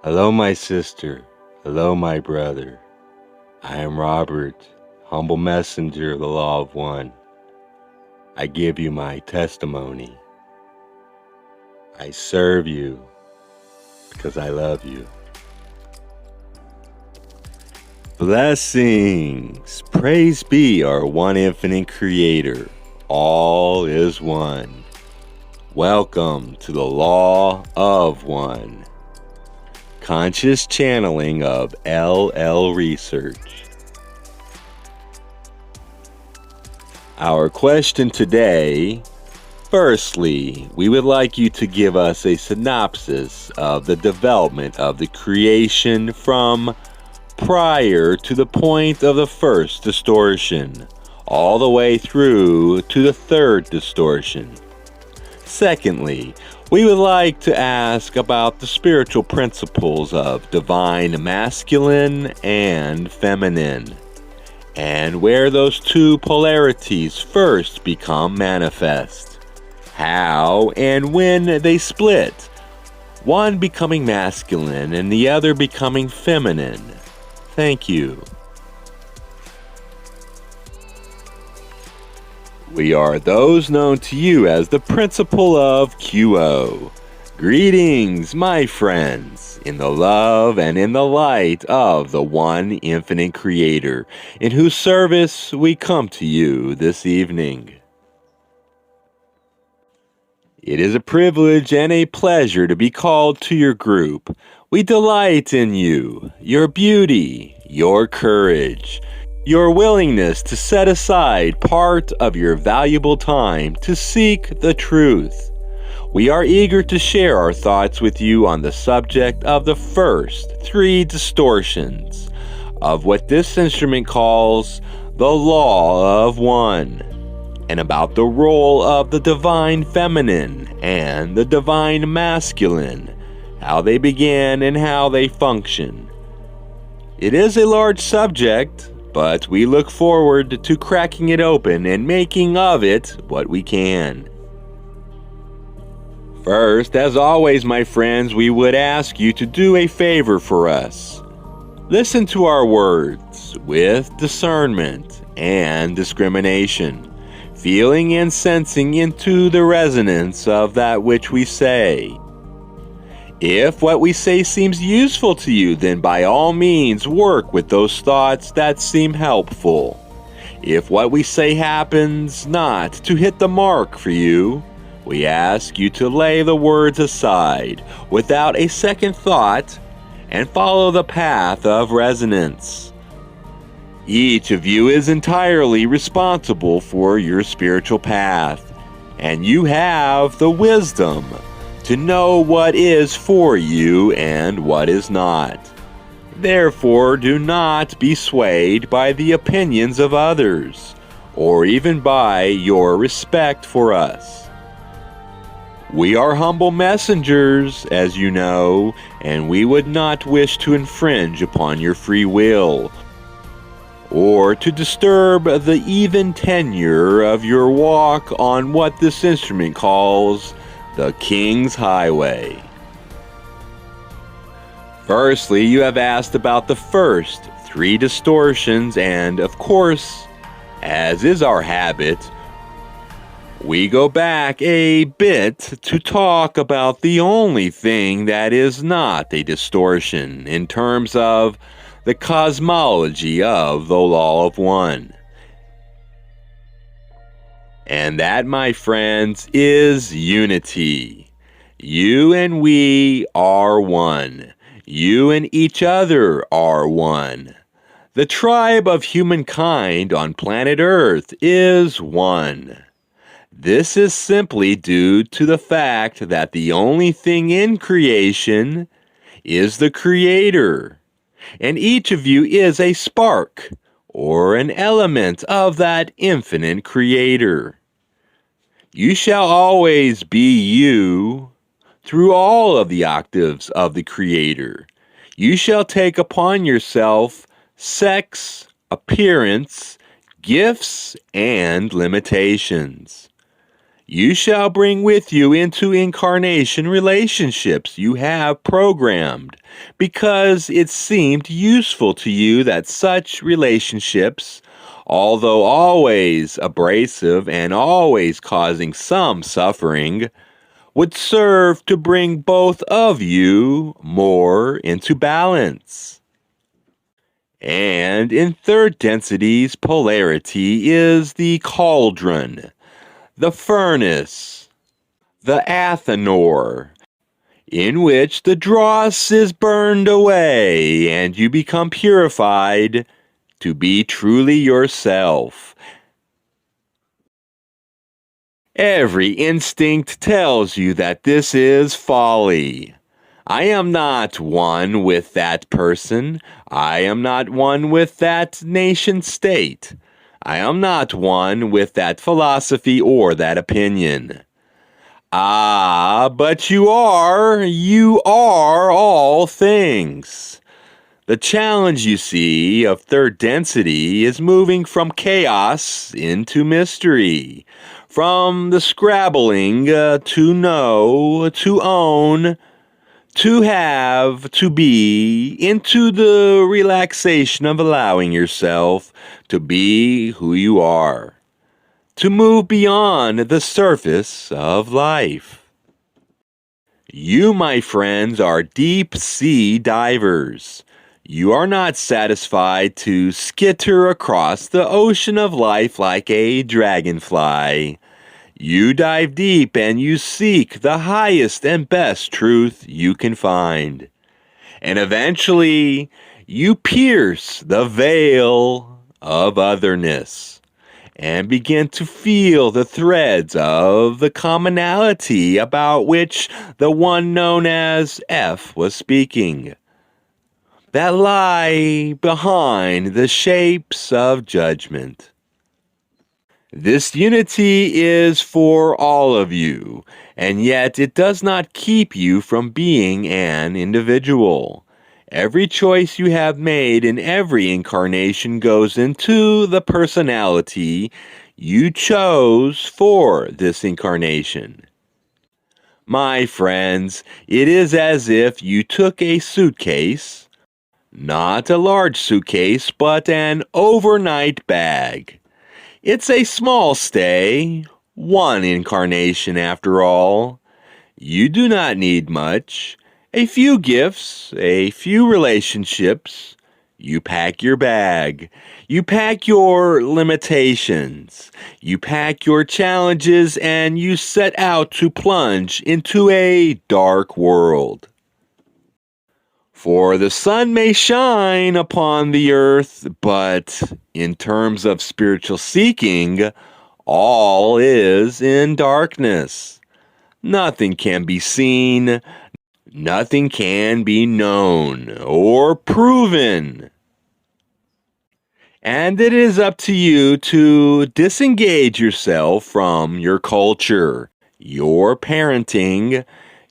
Hello, my sister. Hello, my brother. I am Robert, humble messenger of the Law of One. I give you my testimony. I serve you because I love you. Blessings! Praise be our one infinite creator. All is one. Welcome to the Law of One. Conscious channeling of LL Research. Our question today, firstly, we would like you to give us a synopsis of the development of the creation from prior to the point of the first distortion, all the way through to the third distortion. Secondly, we would like to ask about the spiritual principles of divine masculine and feminine, and where those two polarities first become manifest, how and when they split, one becoming masculine and the other becoming feminine. Thank you. We are those known to you as the principle of QO. Greetings, my friends, in the love and in the light of the one infinite creator, in whose service we come to you this evening. It is a privilege and a pleasure to be called to your group. We delight in you, your beauty, your courage, your willingness to set aside part of your valuable time to seek the truth. We are eager to share our thoughts with you on the subject of the first three distortions of what this instrument calls the Law of One, and about the role of the divine feminine and the divine masculine, how they began and how they function. It is a large subject, but we look forward to cracking it open and making of it what we can. First, as always, my friends, we would ask you to do a favor for us. Listen to our words with discernment and discrimination, feeling and sensing into the resonance of that which we say. If what we say seems useful to you, then by all means work with those thoughts that seem helpful. If what we say happens not to hit the mark for you, we ask you to lay the words aside without a second thought and follow the path of resonance. Each of you is entirely responsible for your spiritual path, and you have the wisdom to know what is for you and what is not. Therefore, do not be swayed by the opinions of others, or even by your respect for us. We are humble messengers, as you know, and we would not wish to infringe upon your free will, or to disturb the even tenure of your walk on what this instrument calls the King's Highway. Firstly, you have asked about the first three distortions, and of course, as is our habit, we go back a bit to talk about the only thing that is not a distortion in terms of the cosmology of the Law of One. And that, my friends, is unity. You and we are one. You and each other are one. The tribe of humankind on planet Earth is one. This is simply due to the fact that the only thing in creation is the Creator, and each of you is a spark or an element of that infinite Creator. You shall always be you through all of the octaves of the Creator. You shall take upon yourself sex, appearance, gifts, and limitations. you shall bring with you into incarnation relationships you have programmed, because it seemed useful to you that such relationships, although always abrasive and always causing some suffering, would serve to bring both of you more into balance. And in third density's polarity is the cauldron, the furnace, the athanor, in which the dross is burned away and you become purified to be truly yourself. Every instinct tells you that this is folly. I am not one with that person. I am not one with that nation state. I am not one with that philosophy or that opinion. Ah, but you are all things. The challenge, you see, of third density is moving from chaos into mystery, from the scrabbling to know, to own, to have, to be, into the relaxation of allowing yourself to be who you are, to move beyond the surface of life. You, my friends, are deep sea divers. You are not satisfied to skitter across the ocean of life like a dragonfly. You dive deep and you seek the highest and best truth you can find. And eventually, you pierce the veil of otherness and begin to feel the threads of the commonality about which the one known as F was speaking, that lie behind the shapes of judgment. This unity is for all of you, and yet it does not keep you from being an individual. Every choice you have made in every incarnation goes into the personality you chose for this incarnation. My friends, it is as if you took a suitcase, not a large suitcase, but an overnight bag. It's a small stay, one incarnation after all. You do not need much. A few gifts, a few relationships. You pack your bag. You pack your limitations. You pack your challenges, and you set out to plunge into a dark world. For the sun may shine upon the earth, but in terms of spiritual seeking, all is in darkness. Nothing can be seen, nothing can be known or proven. And it is up to you to disengage yourself from your culture, your parenting,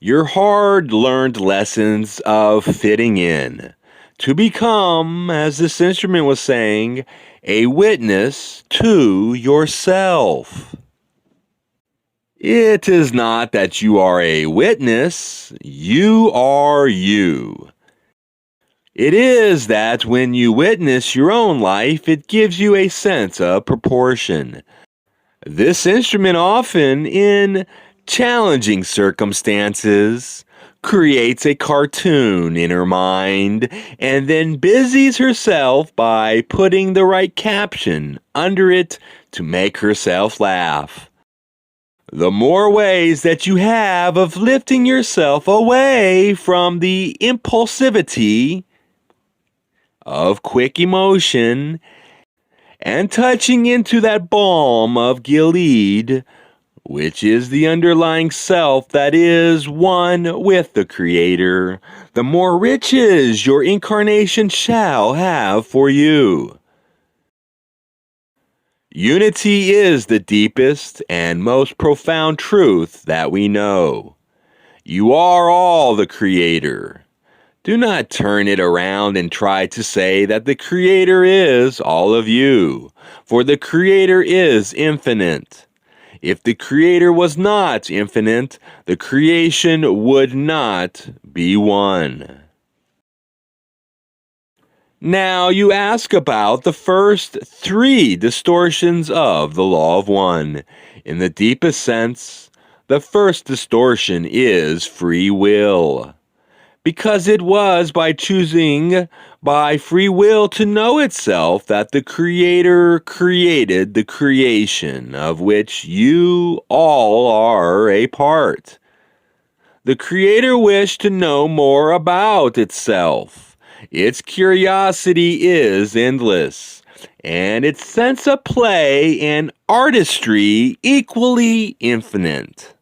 your hard-learned lessons of fitting in, to become, as this instrument was saying, a witness to yourself. It is not that you are a witness, you are you. It is that when you witness your own life, it gives you a sense of proportion. This instrument often, in challenging circumstances, creates a cartoon in her mind and then busies herself by putting the right caption under it to make herself laugh. The more ways that you have of lifting yourself away from the impulsivity of quick emotion and touching into that balm of Gilead, which is the underlying self that is one with the Creator, the more riches your incarnation shall have for you. Unity is the deepest and most profound truth that we know. You are all the Creator. Do not turn it around and try to say that the Creator is all of you, for the Creator is infinite. If the Creator was not infinite, the creation would not be one. Now you ask about the first three distortions of the law of one. In the deepest sense, the first distortion is free will. Because it was by choosing by free will to know itself that the Creator created the creation of which you all are a part. The Creator wished to know more about itself. Its curiosity is endless, and its sense of play and artistry equally infinite.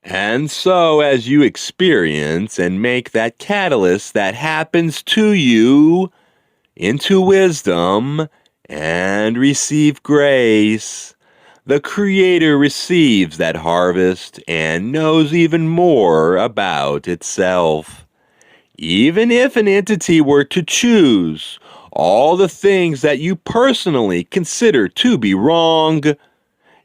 And so, as you experience and make that catalyst that happens to you into wisdom and receive grace, the Creator receives that harvest and knows even more about itself. Even if an entity were to choose all the things that you personally consider to be wrong,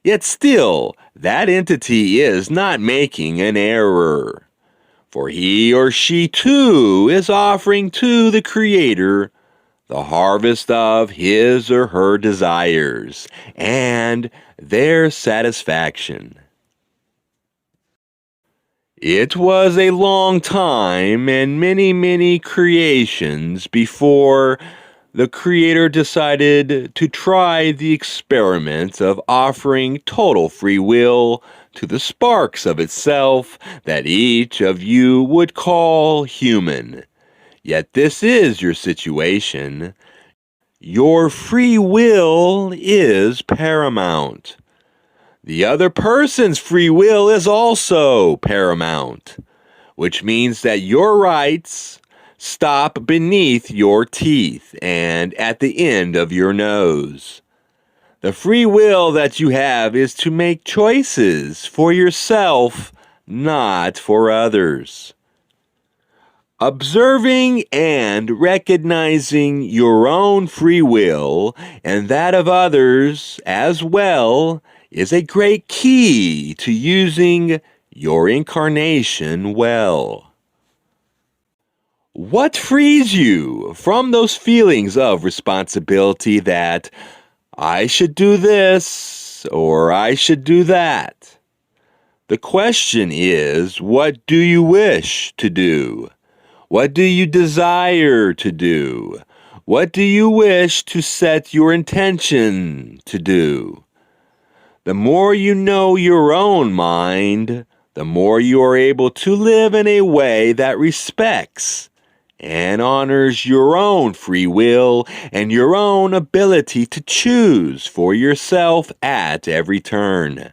yet still that entity is not making an error. For he or she too is offering to the Creator the harvest of his or her desires and their satisfaction. It was a long time and many creations before the Creator decided to try the experiment of offering total free will to the sparks of itself that each of you would call human. Yet this is your situation. Your free will is paramount. The other person's free will is also paramount, which means that your rights stop beneath your teeth and at the end of your nose. The free will that you have is to make choices for yourself, not for others. Observing and recognizing your own free will and that of others as well is a great key to using your incarnation well. What frees you from those feelings of responsibility that I should do this or I should do that? The question is, what do you wish to do? What do you desire to do? What do you wish to set your intention to do? The more you know your own mind, the more you are able to live in a way that respects and honors your own free will and your own ability to choose for yourself at every turn.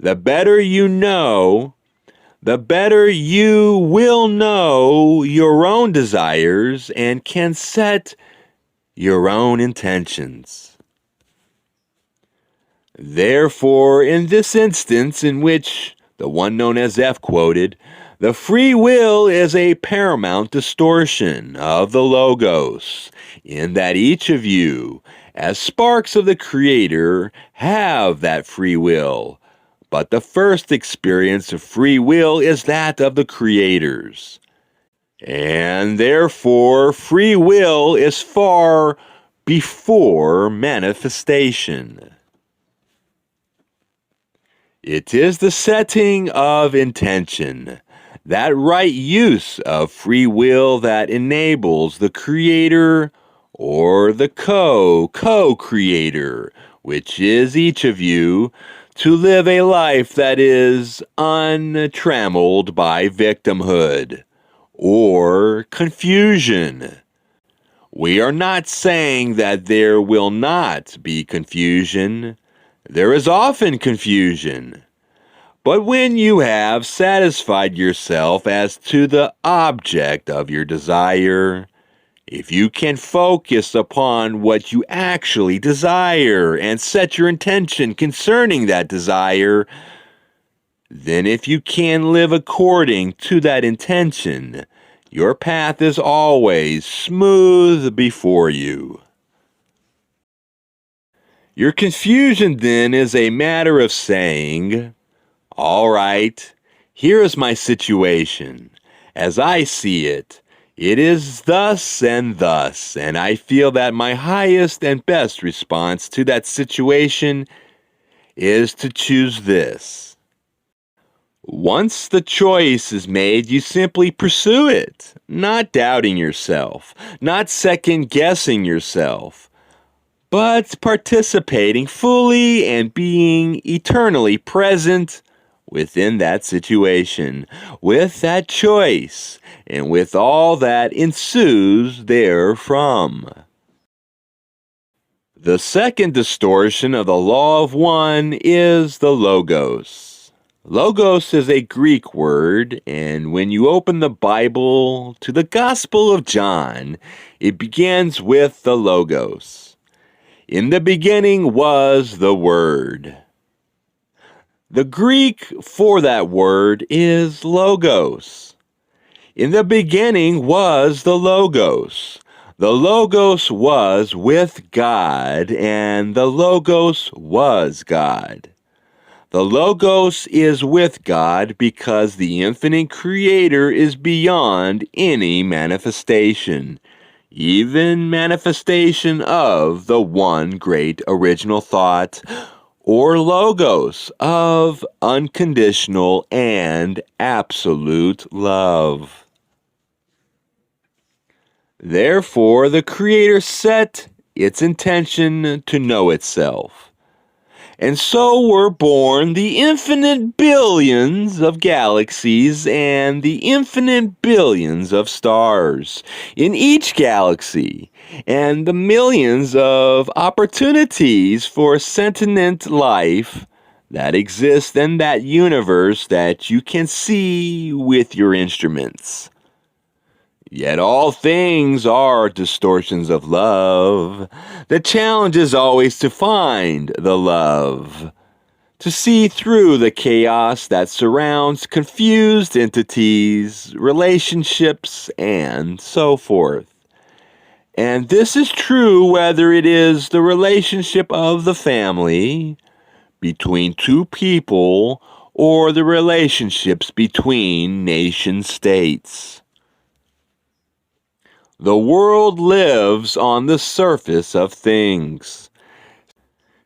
The better you know, the better you will know your own desires and can set your own intentions. Therefore, in this instance in which the one known as F quoted, the free will is a paramount distortion of the Logos, in that each of you, as sparks of the Creator, have that free will. But the first experience of free will is that of the Creators. And therefore, free will is far before manifestation. It is the setting of intention, that right use of free will that enables the Creator or the co-creator, which is each of you, to live a life that is untrammeled by victimhood or confusion. We are not saying that there will not be confusion. There is often confusion. But when you have satisfied yourself as to the object of your desire, if you can focus upon what you actually desire and set your intention concerning that desire, then if you can live according to that intention, your path is always smooth before you. Your confusion then is a matter of saying, all right, here is my situation. As I see it, it is thus, and I feel that my highest and best response to that situation is to choose this. Once the choice is made, you simply pursue it, not doubting yourself, not second-guessing yourself, but participating fully and being eternally present within that situation, with that choice, and with all that ensues therefrom. The second distortion of the law of one is the logos. Logos is a Greek word, and when you open the Bible to the Gospel of John, it begins with the logos. In the beginning was the Word. The Greek for that word is logos. In the beginning was the logos. The logos was with God, and the logos was God. The Logos is with God because the infinite Creator is beyond any manifestation, even manifestation of the one great original thought, or Logos of unconditional and absolute love. Therefore, the Creator set its intention to know itself. And so were born the infinite billions of galaxies and the infinite billions of stars in each galaxy, and the millions of opportunities for sentient life that exist in that universe that you can see with your instruments. Yet all things are distortions of love. The challenge is always to find the love, to see through the chaos that surrounds confused entities, relationships, and so forth. And this is true whether it is the relationship of the family, between two people, or the relationships between nation states. The world lives on the surface of things,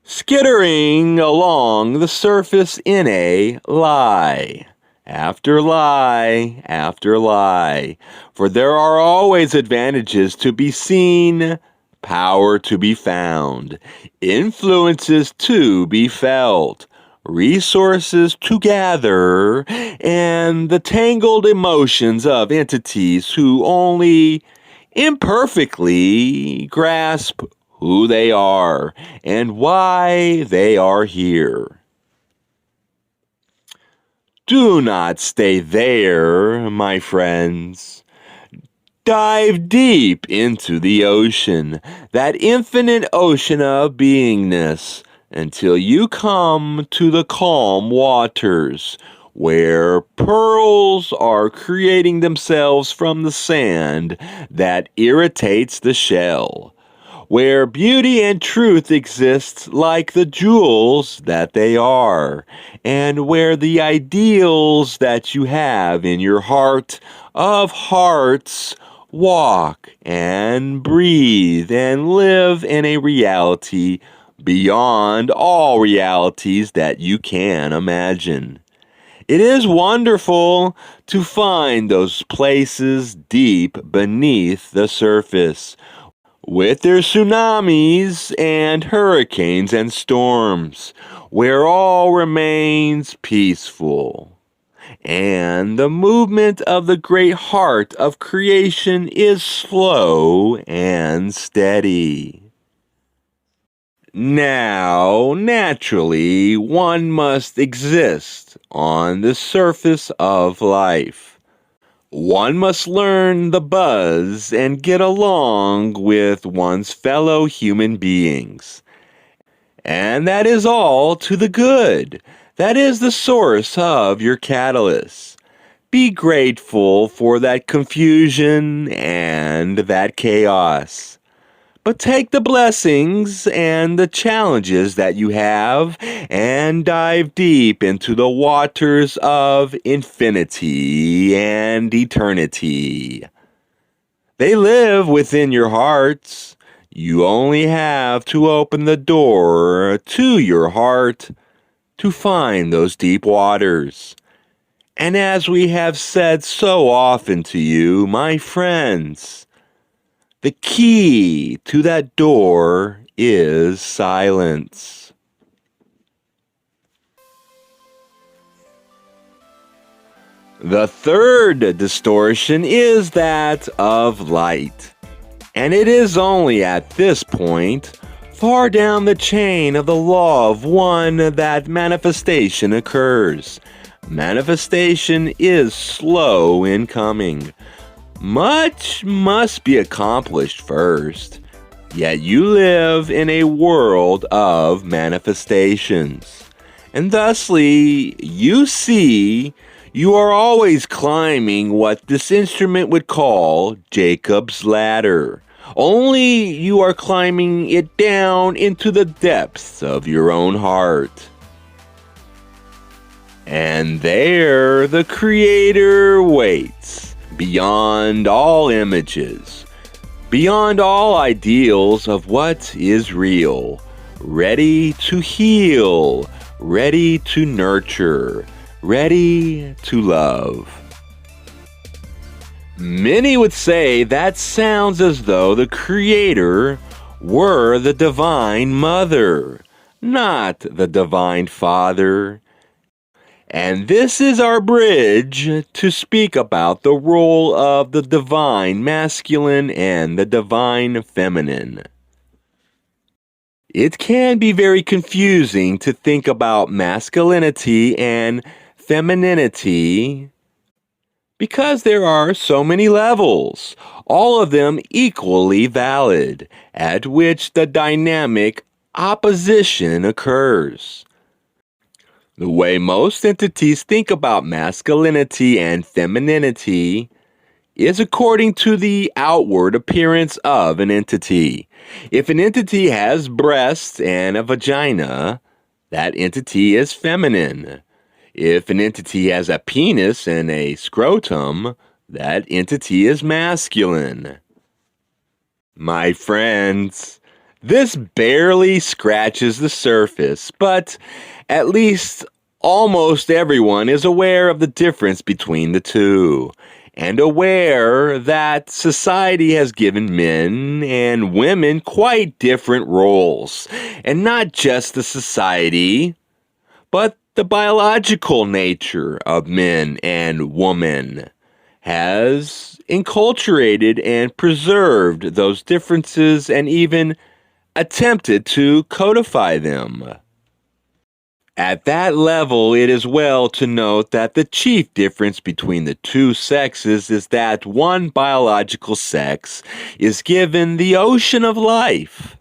skittering along the surface in a lie, after lie, after lie. For there are always advantages to be seen, power to be found, influences to be felt, resources to gather, and the tangled emotions of entities who only imperfectly grasp who they are and why they are here. Do not stay there, my friends. Dive deep into the ocean, that infinite ocean of beingness, until you come to the calm waters, where pearls are creating themselves from the sand that irritates the shell, where beauty and truth exist like the jewels that they are, and where the ideals that you have in your heart of hearts walk and breathe and live in a reality beyond all realities that you can imagine. It is wonderful to find those places deep beneath the surface, with their tsunamis and hurricanes and storms, where all remains peaceful. And the movement of the great heart of creation is slow and steady. Now, naturally, one must exist on the surface of life. One must learn the buzz and get along with one's fellow human beings. And that is all to the good. That is the source of your catalyst. Be grateful for that confusion and that chaos. But take the blessings and the challenges that you have and dive deep into the waters of infinity and eternity. They live within your hearts. You only have to open the door to your heart to find those deep waters. And as we have said so often to you, my friends, the key to that door is silence. The third distortion is that of light. And it is only at this point, far down the chain of the law of one, that manifestation occurs. Manifestation is slow in coming. Much must be accomplished first, yet you live in a world of manifestations. And thusly, you see, you are always climbing what this instrument would call Jacob's ladder. Only you are climbing it down into the depths of your own heart. And there the Creator waits, beyond all images, beyond all ideals of what is real, ready to heal, ready to nurture, ready to love. Many would say that sounds as though the Creator were the Divine Mother, not the Divine Father. And this is our bridge to speak about the role of the Divine Masculine and the Divine Feminine. It can be very confusing to think about masculinity and femininity because there are so many levels, all of them equally valid, at which the dynamic opposition occurs. The way most entities think about masculinity and femininity is according to the outward appearance of an entity. If an entity has breasts and a vagina, that entity is feminine. If an entity has a penis and a scrotum, that entity is masculine. My friends, this barely scratches the surface, but at least almost everyone is aware of the difference between the two, and aware that society has given men and women quite different roles, and not just the society, but the biological nature of men and women has enculturated and preserved those differences and even attempted to codify them. At that level, it is well to note that the chief difference between the two sexes is that one biological sex is given the ocean of life,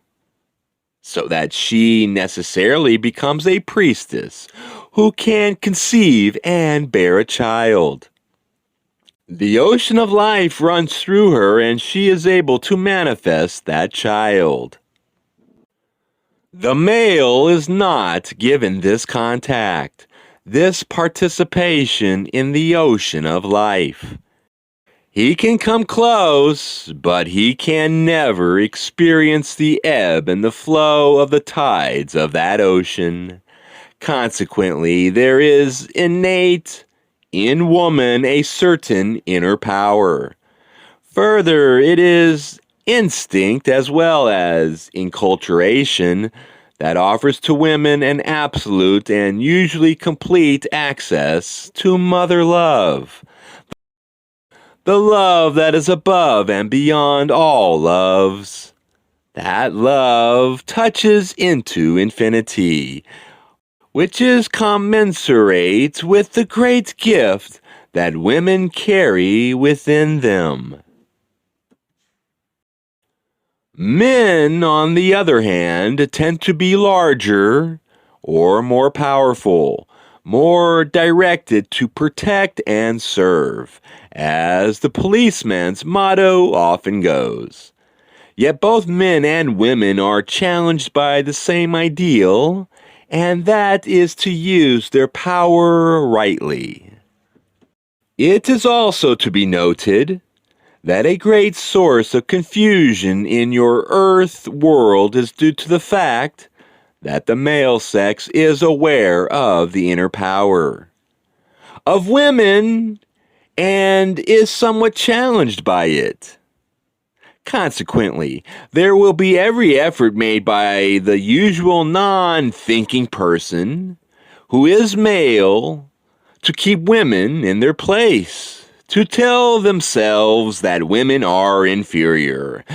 so that she necessarily becomes a priestess who can conceive and bear a child. The ocean of life runs through her, and she is able to manifest that child. The male is not given this contact, this participation in the ocean of life. He can come close, but he can never experience the ebb and the flow of the tides of that ocean. Consequently, there is innate in woman a certain inner power. Further, it is instinct as well as enculturation that offers to women an absolute and usually complete access to mother love. The love that is above and beyond all loves. That love touches into infinity, which is commensurate with the great gift that women carry within them. Men, on the other hand, tend to be larger or more powerful, more directed to protect and serve, as the policeman's motto often goes. Yet both men and women are challenged by the same ideal, and that is to use their power rightly. It is also to be noted that a great source of confusion in your earth world is due to the fact that the male sex is aware of the inner power of women and is somewhat challenged by it. Consequently, there will be every effort made by the usual non-thinking person who is male to keep women in their place, to tell themselves that women are inferior,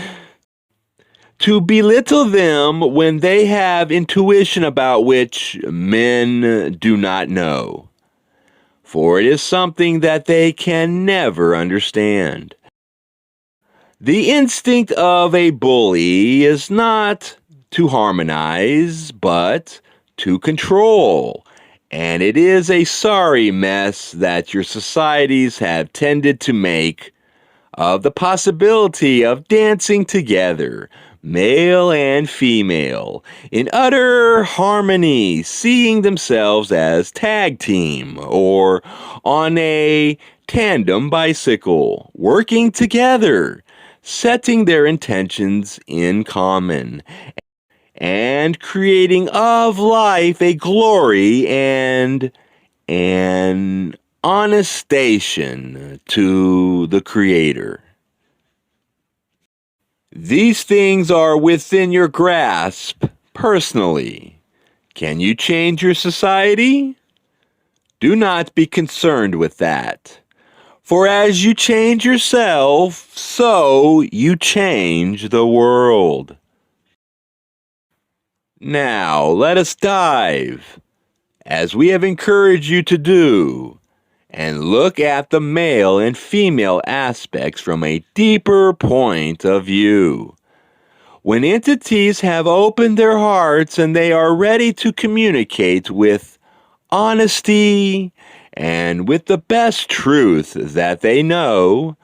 to belittle them when they have intuition about which men do not know, for it is something that they can never understand. The instinct of a bully is not to harmonize, but to control. And it is a sorry mess that your societies have tended to make of the possibility of dancing together, male and female, in utter harmony, seeing themselves as tag team or on a tandem bicycle, working together, setting their intentions in common, and creating of life a glory and an honestation to the Creator. These things are within your grasp personally. Can you change your society? Do not be concerned with that. For as you change yourself, so you change the world. Now, let us dive, as we have encouraged you to do, and look at the male and female aspects from a deeper point of view. When entities have opened their hearts and they are ready to communicate with honesty and with the best truth that they know,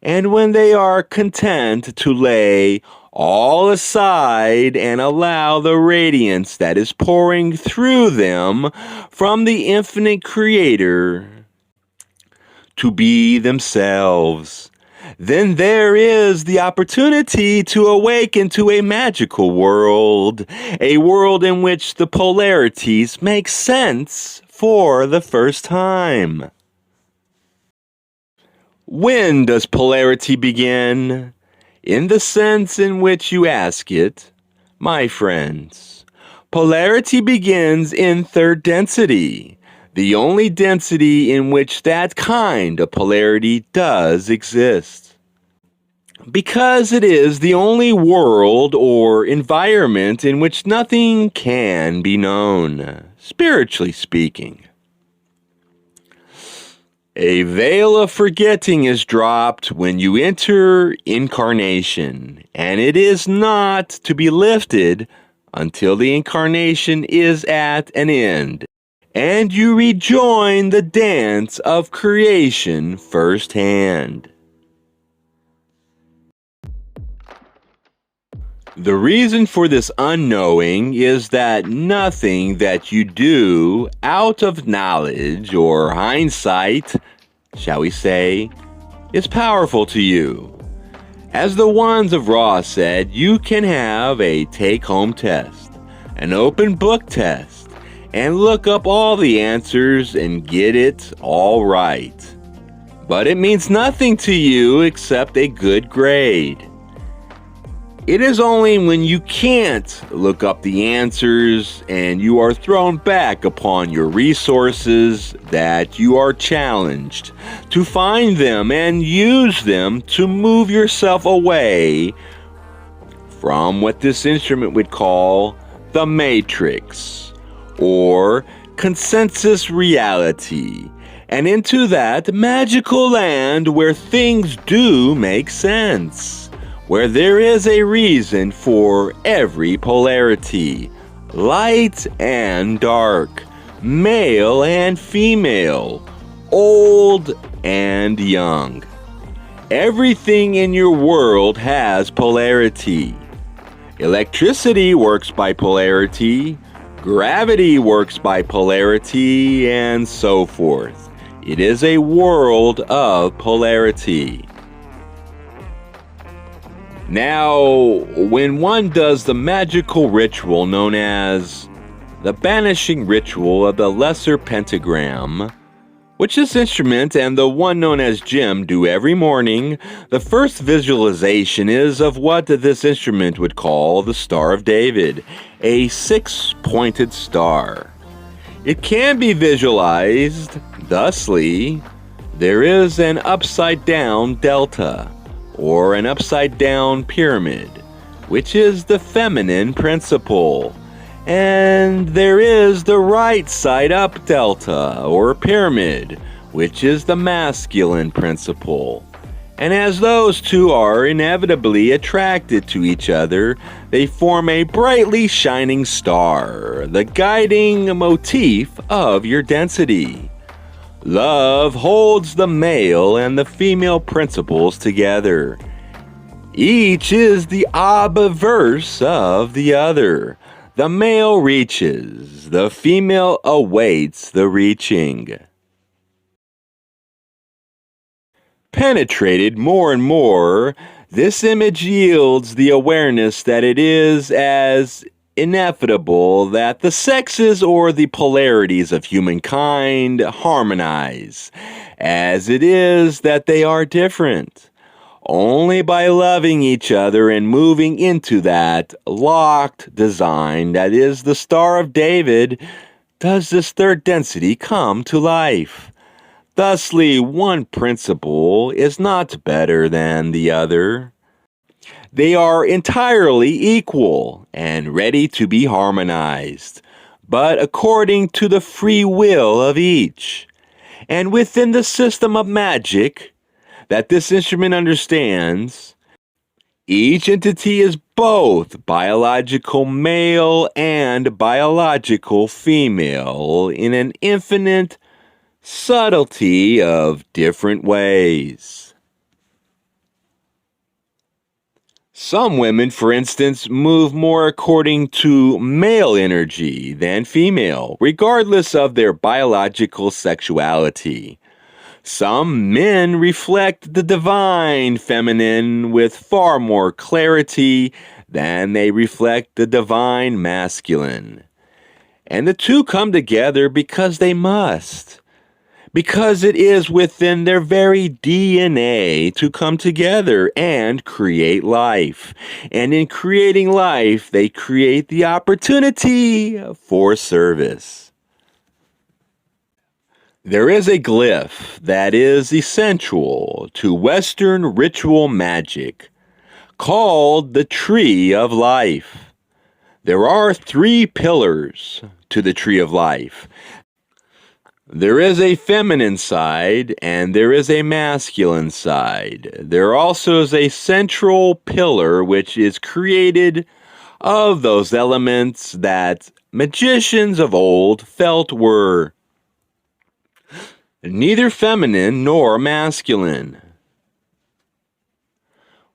and when they are content to lay all aside and allow the radiance that is pouring through them from the infinite Creator to be themselves, then there is the opportunity to awaken to a magical world, a world in which the polarities make sense for the first time. When does polarity begin? In the sense in which you ask it, my friends, polarity begins in third density, the only density in which that kind of polarity does exist. Because it is the only world or environment in which nothing can be known, spiritually speaking. A veil of forgetting is dropped when you enter incarnation, and it is not to be lifted until the incarnation is at an end, and you rejoin the dance of creation firsthand. The reason for this unknowing is that nothing that you do out of knowledge or hindsight, shall we say, is powerful to you. As the ones of Ra said, you can have a take-home test, an open book test, and look up all the answers and get it all right. But it means nothing to you except a good grade. It is only when you can't look up the answers and you are thrown back upon your resources that you are challenged to find them and use them to move yourself away from what this instrument would call the matrix or consensus reality, and into that magical land where things do make sense, where there is a reason for every polarity, light and dark, male and female, old and young. Everything in your world has polarity. Electricity works by polarity, gravity works by polarity, and so forth. It is a world of polarity. Now, when one does the magical ritual known as the banishing ritual of the lesser pentagram, which this instrument and the one known as Jim do every morning, the first visualization is of what this instrument would call the Star of David, a six-pointed star. It can be visualized thusly. There is an upside-down delta, or an upside-down pyramid, which is the feminine principle. And there is the right side up delta, or pyramid, which is the masculine principle. And as those two are inevitably attracted to each other, they form a brightly shining star, the guiding motif of your density. Love holds the male and the female principles together. Each is the obverse of the other. The male reaches, the female awaits the reaching. Penetrated more and more, this image yields the awareness that it is as inevitable that the sexes or the polarities of humankind harmonize, as it is that they are different. Only by loving each other and moving into that locked design that is the Star of David does this third density come to life. Thusly, one principle is not better than the other. They are entirely equal and ready to be harmonized, but according to the free will of each. And within the system of magic that this instrument understands, each entity is both biological male and biological female in an infinite subtlety of different ways. Some women, for instance, move more according to male energy than female, regardless of their biological sexuality. Some men reflect the divine feminine with far more clarity than they reflect the divine masculine. And the two come together because they must. Because it is within their very DNA to come together and create life. And in creating life, they create the opportunity for service. There is a glyph that is essential to Western ritual magic called the Tree of Life. There are 3 pillars to the Tree of Life. There is a feminine side and there is a masculine side. There also is a central pillar which is created of those elements that magicians of old felt were neither feminine nor masculine.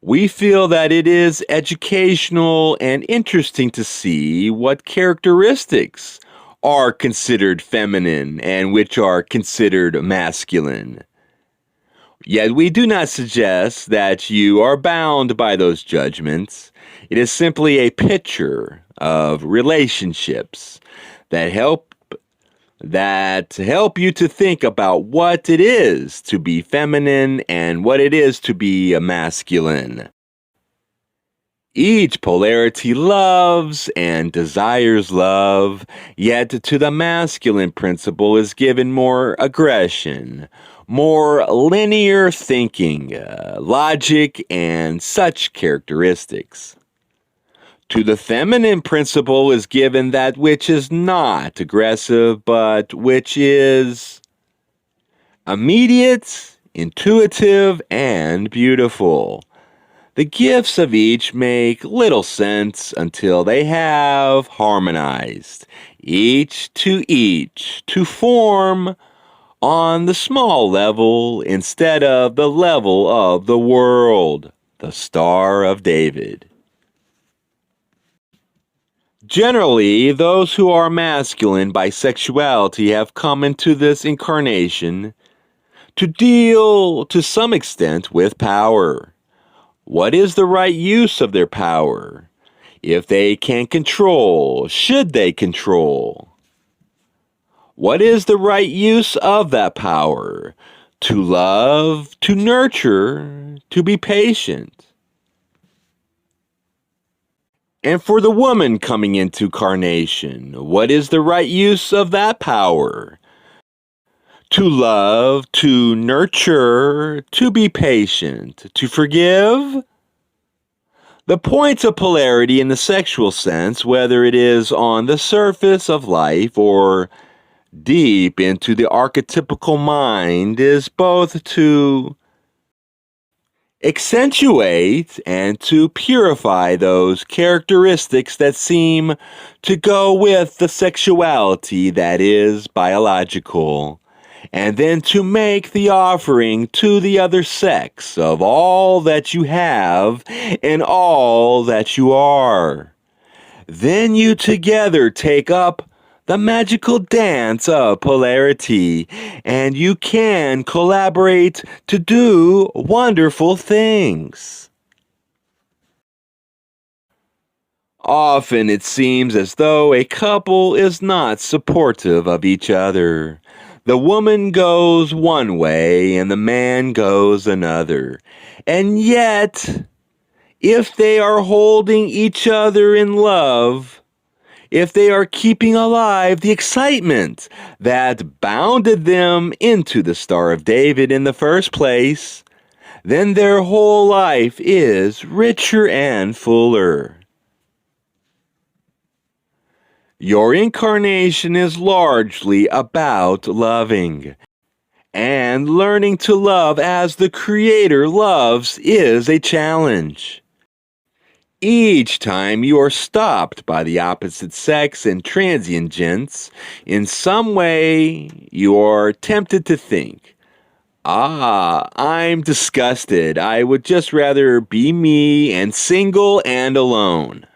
We feel that it is educational and interesting to see what characteristics are considered feminine and which are considered masculine. Yet we do not suggest that you are bound by those judgments. It is simply a picture of relationships that help you to think about what it is to be feminine and what it is to be masculine. Each polarity loves and desires love, yet to the masculine principle is given more aggression, more linear thinking, logic, and such characteristics. To the feminine principle is given that which is not aggressive, but which is immediate, intuitive, and beautiful. The gifts of each make little sense until they have harmonized, each to form on the small level instead of the level of the world, the Star of David. Generally, those who are masculine by sexuality have come into this incarnation to deal to some extent with power. What is the right use of their power? If they can control, should they control? What is the right use of that power? To love, to nurture, to be patient. And for the woman coming into carnation, what is the right use of that power? To love, to nurture, to be patient, to forgive? The points of polarity in the sexual sense, whether it is on the surface of life or deep into the archetypical mind, is both to accentuate and to purify those characteristics that seem to go with the sexuality that is biological, and then to make the offering to the other sex of all that you have and all that you are. Then you together take up the magical dance of polarity, and you can collaborate to do wonderful things. Often it seems as though a couple is not supportive of each other. The woman goes one way and the man goes another. And yet, if they are holding each other in love, if they are keeping alive the excitement that bounded them into the Star of David in the first place, then their whole life is richer and fuller. Your incarnation is largely about loving, and learning to love as the Creator loves is a challenge. Each time you are stopped by the opposite sex and transients, in some way you are tempted to think, I'm disgusted. I would just rather be me and single and alone.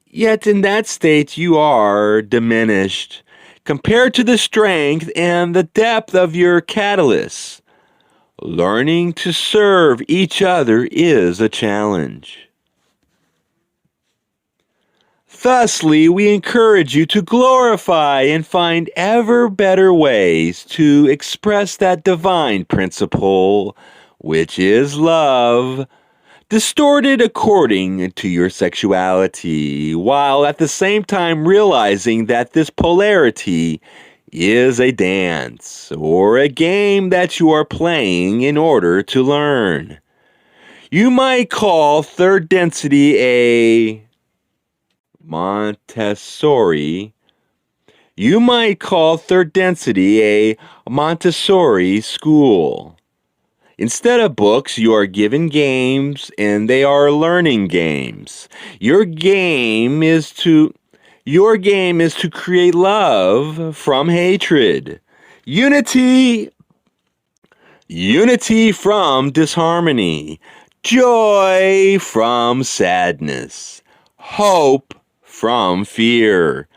Yet in that state you are diminished compared to the strength and the depth of your catalyst. Learning to serve each other is a challenge. Thusly, we encourage you to glorify and find ever better ways to express that divine principle, which is love, distorted according to your sexuality, while at the same time realizing that this polarity is a dance or a game that you are playing in order to learn. You might call third density a Montessori. You might call third density a Montessori school. Instead of books, you are given games, and they are learning games. Your game is to create love from hatred. Unity from disharmony. Joy from sadness. Hope from fear,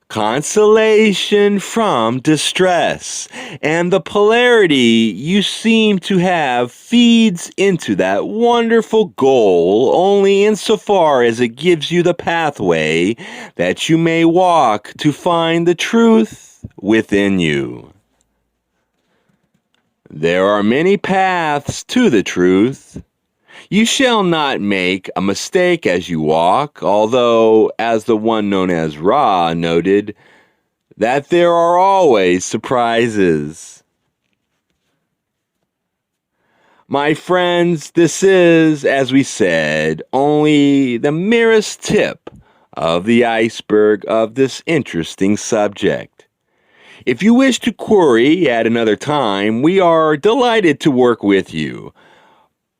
consolation from distress, and the polarity you seem to have feeds into that wonderful goal only insofar as it gives you the pathway that you may walk to find the truth within you. There are many paths to the truth. You shall not make a mistake as you walk, although, as the one known as Ra noted, that there are always surprises. My friends, this is, as we said, only the merest tip of the iceberg of this interesting subject. If you wish to query at another time, we are delighted to work with you.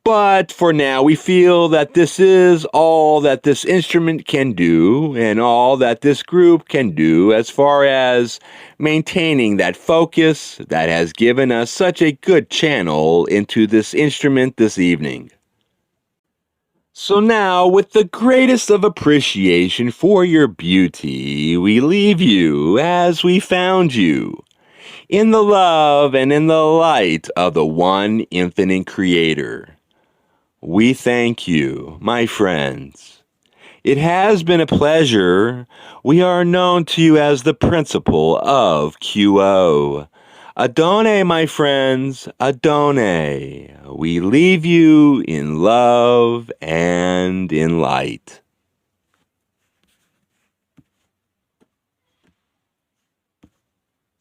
But for now, we feel that this is all that this instrument can do and all that this group can do as far as maintaining that focus that has given us such a good channel into this instrument this evening. So now, with the greatest of appreciation for your beauty, we leave you as we found you, in the love and in the light of the one infinite Creator. We thank you, my friends. It has been a pleasure. We are known to you as the principle of QO. Adone, my friends, Adone. We leave you in love and in light.